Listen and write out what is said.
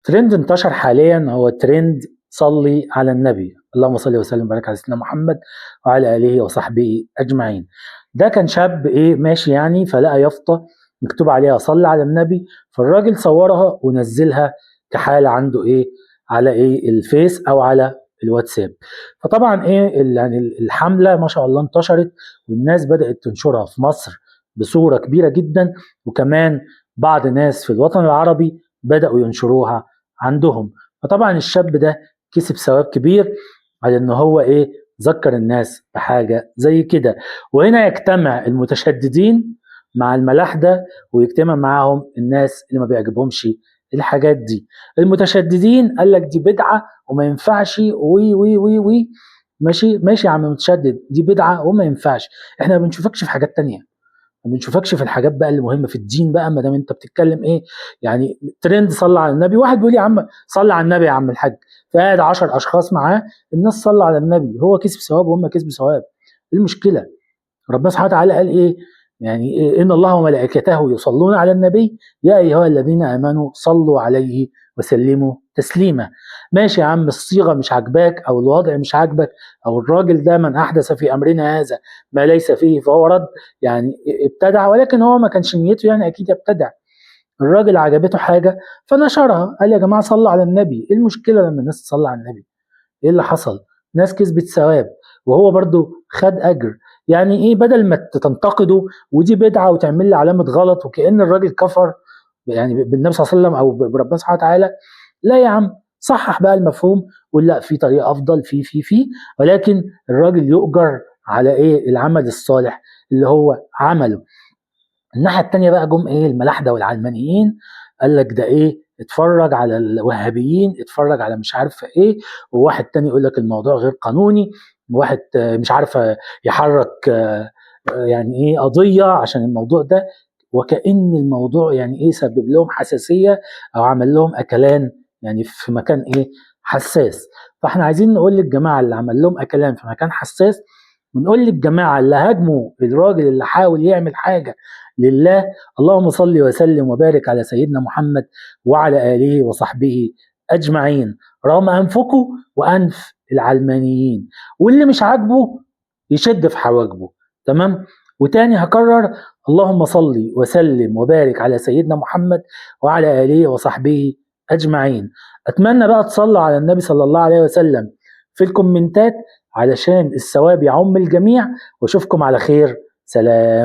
ترند انتشر حاليا هو ترند صلي على النبي، اللهم صل وسلم وبارك على سيدنا محمد وعلى آله وصحبه أجمعين. ده كان شاب ماشي يعني، فلقى يافطة مكتوب عليها صلي على النبي، فالراجل صورها ونزلها كحالة عنده على الفيس أو على الواتساب. فطبعا يعني الحملة ما شاء الله انتشرت، والناس بدأت تنشرها في مصر بصورة كبيرة جدا، وكمان بعض ناس في الوطن العربي بدأوا ينشروها عندهم. فطبعا الشاب ده كسب ثواب كبير على ان هو ذكر الناس بحاجة زي كده. وهنا يجتمع المتشددين مع الملاحدة، ويجتمع معاهم الناس اللي ما بيعجبهمش الحاجات دي. المتشددين قال لك دي بدعة وما ينفعش، وي وي وي وي ماشي ماشي يا عم متشدد، دي بدعة وما ينفعش. احنا ما بنشوفكش في حاجات تانية، ما بنشوفكش في الحاجات بقى اللي مهمه في الدين بقى، ما دام انت بتتكلم يعني ترند صلى على النبي. واحد بيقول يا عم صلى على النبي يا عم الحاج، فقاعد 10 اشخاص معاه، الناس صلى على النبي، هو كسب ثواب وهم كسبوا ثواب. ايه المشكله؟ ربنا سبحانه وتعالى قال يعني ان الله وملائكته يصلون على النبي يا ايها الذين امنوا صلوا عليه وسلموا تسليما. ماشي يا عم، الصيغه مش عاجباك او الوضع مش عاجبك، او الراجل ده من احدث في امرنا هذا ما ليس فيه فهو رد، يعني ابتدع، ولكن هو ما كانش نيته يعني اكيد يبتدع. الراجل عجبته حاجه فنشرها، قال يا جماعه صلوا على النبي. ايه المشكله لما الناس تصلي على النبي؟ ايه اللي حصل؟ ناس كسبت ثواب وهو برضو خد اجر. يعني بدل ما تنتقده ودي بدعه وتعمل لي علامه غلط وكأن الراجل كفر يعني بالنبي صلى الله عليه وسلم او بربنا سبحانه وتعالى، لا يا عم، صحح بقى المفهوم وقول لا، في طريقه افضل، في ولكن الراجل يؤجر على العمل الصالح اللي هو عمله. الناحيه التانيه بقى جم الملاحده والعلمانيين، قال لك ده اتفرج على الوهابيين، اتفرج على مش عارفه وواحد تاني يقول لك الموضوع غير قانوني، وواحد مش عارفه يحرك يعني قضيه عشان الموضوع ده، وكأن الموضوع يعني سبب لهم حساسيه او عمل لهم اكلان يعني في مكان حساس. فاحنا عايزين نقول للجماعه اللي عمل لهم اكلان في مكان حساس، ونقول للجماعه اللي هاجموا الراجل اللي حاول يعمل حاجه لله، اللهم صل وسلم وبارك على سيدنا محمد وعلى آله وصحبه أجمعين، رغم أنفكم وأنف العلمانيين. واللي مش عاجبه يشد في حواجبه. تمام؟ وتاني هكرر، اللهم صل وسلم وبارك على سيدنا محمد وعلى آله وصحبه أجمعين. أتمنى بقى تصلوا على النبي صلى الله عليه وسلم في الكومنتات علشان الثواب يعم الجميع، واشوفكم على خير. سلام.